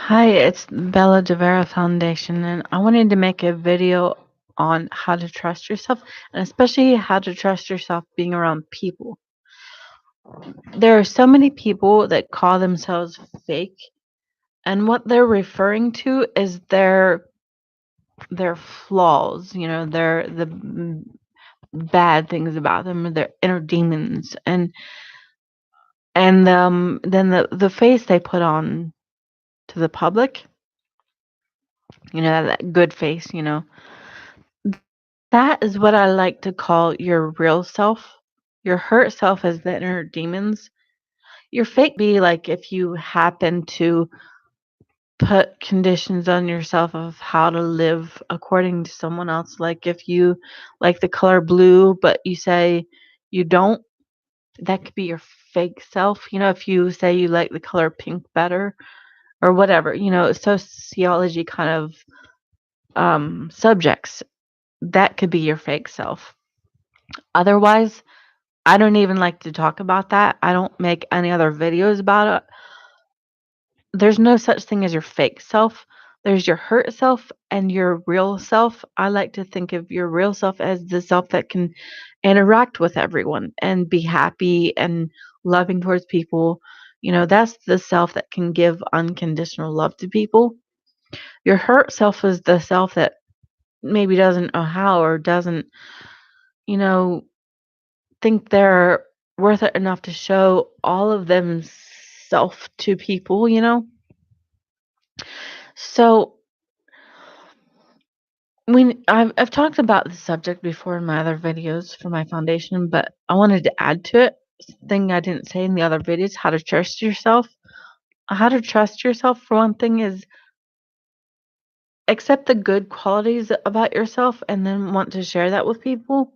Hi, it's Bella Devera Foundation, and I wanted to make a video on how to trust yourself, and especially how to trust yourself being around people. There are so many people that call themselves fake, and what they're referring to is their flaws, their bad things about them, their inner demons, and then the face they put on to the public, that good face. That is what I like to call your real self. Your hurt self is the inner demons. Your fake be like if you happen to put conditions on yourself of how to live according to someone else. Like if you like the color blue, but you say you don't, that could be your fake self. If you say you like the color pink better or whatever, sociology kind of subjects, that could be your fake self. Otherwise, I don't even like to talk about that. I don't make any other videos about it. There's no such thing as your fake self. There's your hurt self and your real self. I like to think of your real self as the self that can interact with everyone and be happy and loving towards people. That's the self that can give unconditional love to people. Your hurt self is the self that maybe doesn't know how or doesn't, you know, think they're worth it enough to show all of themself to people. So I've talked about this subject before in my other videos for my foundation, but I wanted to add to it something I didn't say in the other videos: how to trust yourself. How to trust yourself, for one thing, is accept the good qualities about yourself and then want to share that with people,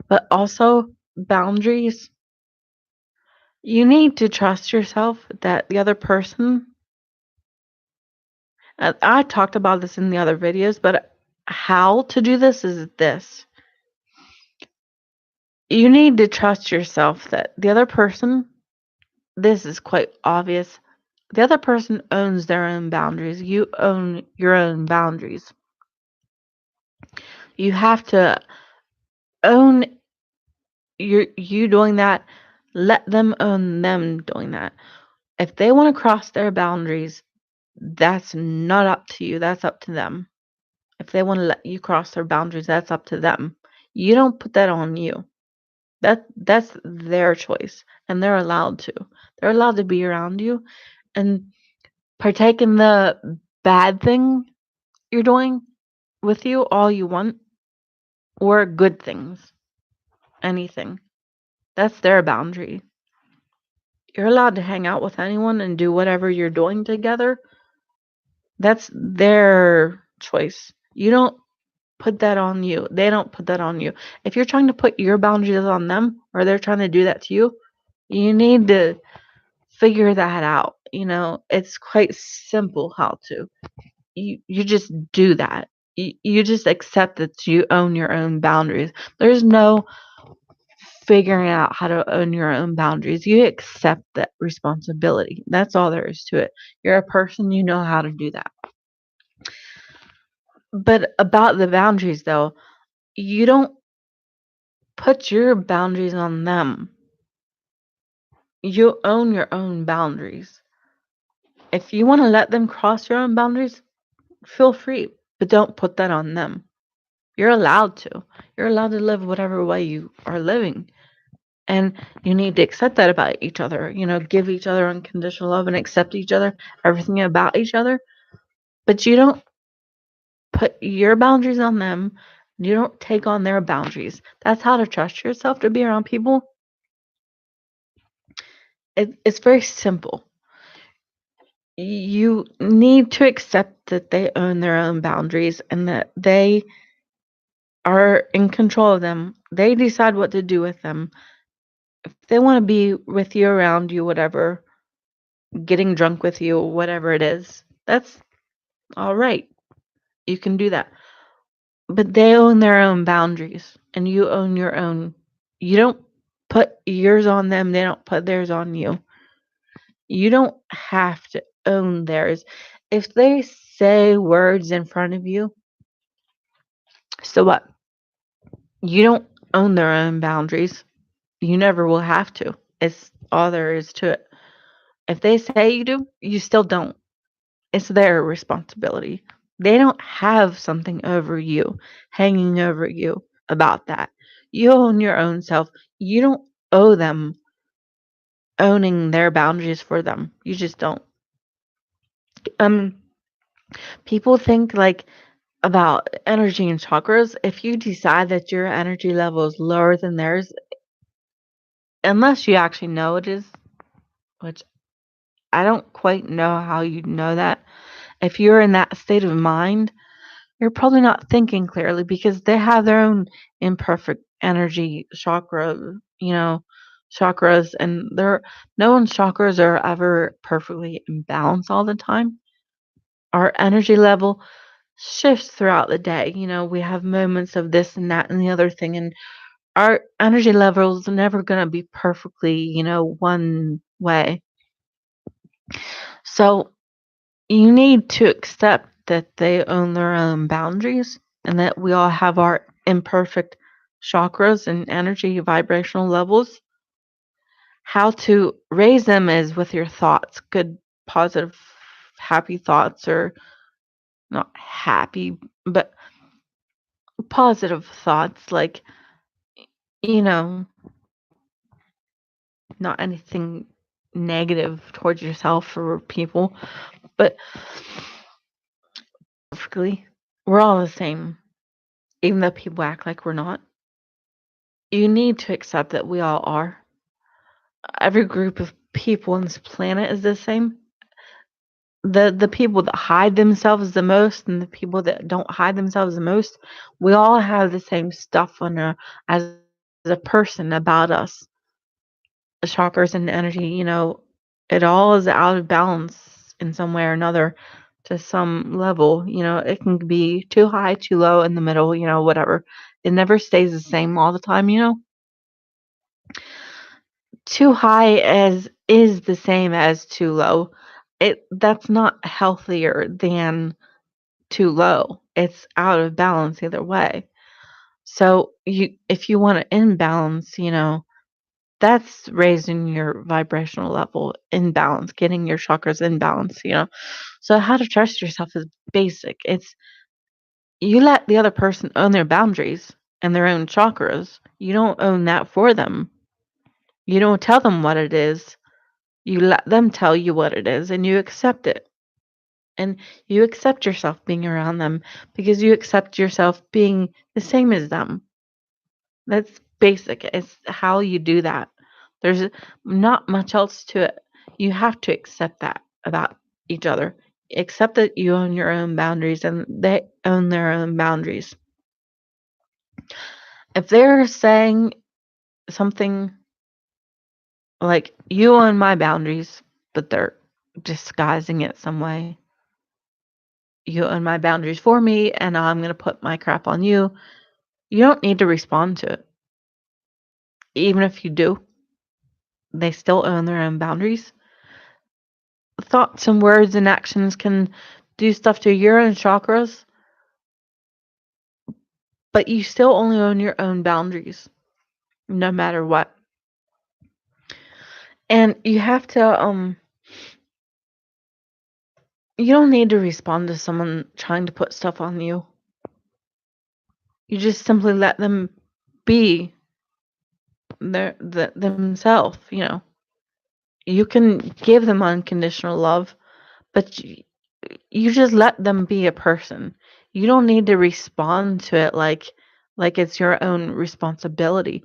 but also boundaries. You need to trust yourself that the other person. I talked about this in the other videos, but how to do this is this. You need to trust yourself that the other person, this is quite obvious, the other person owns their own boundaries. You own your own boundaries. You have to own you doing that. Let them own them doing that. If they want to cross their boundaries, that's not up to you. That's up to them. If they want to let you cross their boundaries, that's up to them. You don't put that on you. That's their choice, and they're allowed to. They're allowed to be around you and partake in the bad thing you're doing with you all you want, or good things, anything. That's their boundary. You're allowed to hang out with anyone and do whatever you're doing together. That's their choice. You don't put that on you. They don't put that on you. If you're trying to put your boundaries on them or they're trying to do that to you, you need to figure that out. It's quite simple how to. You just do that. You just accept that you own your own boundaries. There's no figuring out how to own your own boundaries. You accept that responsibility. That's all there is to it. You're a person, you know how to do that. But about the boundaries, though, you don't put your boundaries on them. You own your own boundaries. If you want to let them cross your own boundaries, feel free, but don't put that on them. You're allowed to. You're allowed to live whatever way you are living. And you need to accept that about each other. Give each other unconditional love and accept each other, everything about each other. But you don't put your boundaries on them. You don't take on their boundaries. That's how to trust yourself to be around people. It's very simple. You need to accept that they own their own boundaries and that they are in control of them. They decide what to do with them. If they want to be with you, around you, whatever, getting drunk with you, whatever it is, that's all right. You can do that. But they own their own boundaries and you own your own. You don't put yours on them, they don't put theirs on you. You don't have to own theirs. If they say words in front of you, so what? You don't own their own boundaries. You never will have to. It's all there is to it. If they say you do, you still don't. It's their responsibility. They don't have something over you, hanging over you about that. You own your own self. You don't owe them owning their boundaries for them. You just don't. Um, People think like about energy and chakras. If you decide that your energy level is lower than theirs, unless you actually know it is, which I don't quite know how you know that. If you're in that state of mind, you're probably not thinking clearly because they have their own imperfect energy chakras, and no one's chakras are ever perfectly in balance all the time. Our energy level shifts throughout the day. We have moments of this and that and the other thing, and our energy levels are never going to be perfectly, one way. So you need to accept that they own their own boundaries and that we all have our imperfect chakras and energy vibrational levels. How to raise them is with your thoughts, good, positive, happy thoughts, or not happy, but positive thoughts, like, you know, not anything negative towards yourself or people, but basically, we're all the same, even though people act like we're not. You need to accept that we all are. Every group of people on this planet is the same. The people that hide themselves the most and the people that don't hide themselves the most, we all have the same stuff as a person about us. The chakras and energy, it all is out of balance in some way or another to some level. It can be too high, too low, in the middle, whatever. It never stays the same all the time. Too high as is the same as too low. That's not healthier than too low. It's out of balance either way. So if you want to imbalance, that's raising your vibrational level in balance, getting. Your chakras in balance. So how to trust yourself is basic. It's you let the other person own their boundaries and their own chakras. You don't own that for them. You don't tell them what it is. You let them tell you what it is and you accept it. And you accept yourself being around them because you accept yourself being the same as them. That's basic. It's how you do that. There's not much else to it. You have to accept that about each other. Accept that you own your own boundaries and they own their own boundaries. If they're saying something like, you own my boundaries, but they're disguising it some way, you own my boundaries for me and I'm going to put my crap on you. You don't need to respond to it. Even if you do, they still own their own boundaries. Thoughts and words and actions can do stuff to your own chakras, but you still only own your own boundaries, no matter what. And you don't need to respond to someone trying to put stuff on you. You just simply let them be themselves. You can give them unconditional love, but you just let them be a person. You don't need to respond to it like it's your own responsibility.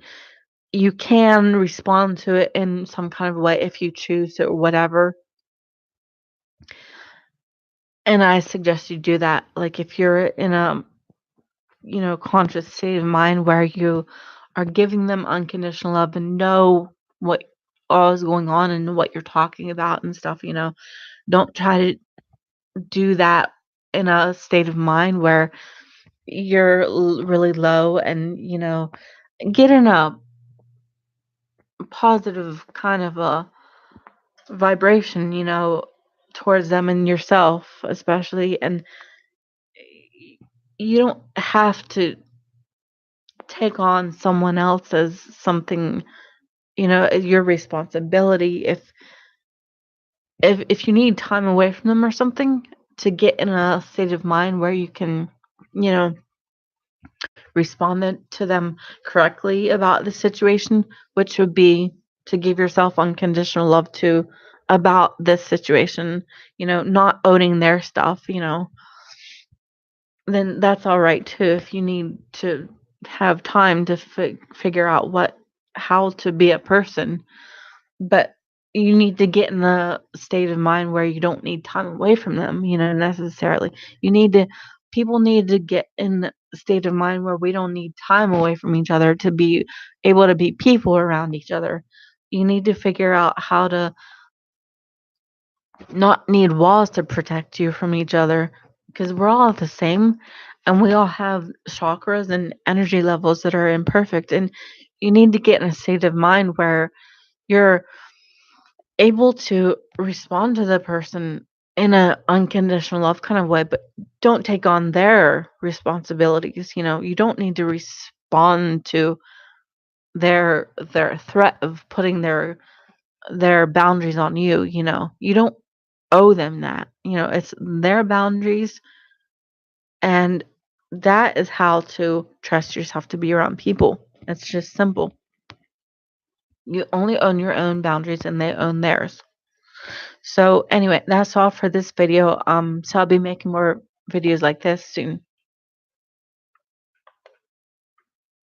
You can respond to it in some kind of way if you choose to or whatever. And I suggest you do that. Like if you're in a conscious state of mind where you are giving them unconditional love and know what all is going on and what you're talking about and stuff. Don't try to do that in a state of mind where you're really low and get in a positive kind of a vibration. towards them and yourself, especially. And you don't have to take on someone else as something, your responsibility. If you need time away from them or something to get in a state of mind where you can, you know, respond to them correctly about the situation, which would be to give yourself unconditional love to about this situation, not owning their stuff, then that's all right too. If you need to have time to figure out how to be a person, but you need to get in the state of mind where you don't need time away from them, necessarily. You need to People need to get in the state of mind where we don't need time away from each other to be able to be people around each other. You need to figure out how to not need walls to protect you from each other, because we're all the same and we all have chakras and energy levels that are imperfect, and you need to get in a state of mind where you're able to respond to the person in a unconditional love kind of way, but don't take on their responsibilities. You don't need to respond to their threat of putting their boundaries on you. You don't owe them that. It's their boundaries, and that is how to trust yourself to be around people. It's just simple. You only own your own boundaries and they own theirs. So anyway, that's all for this video. So I'll be making more videos like this soon.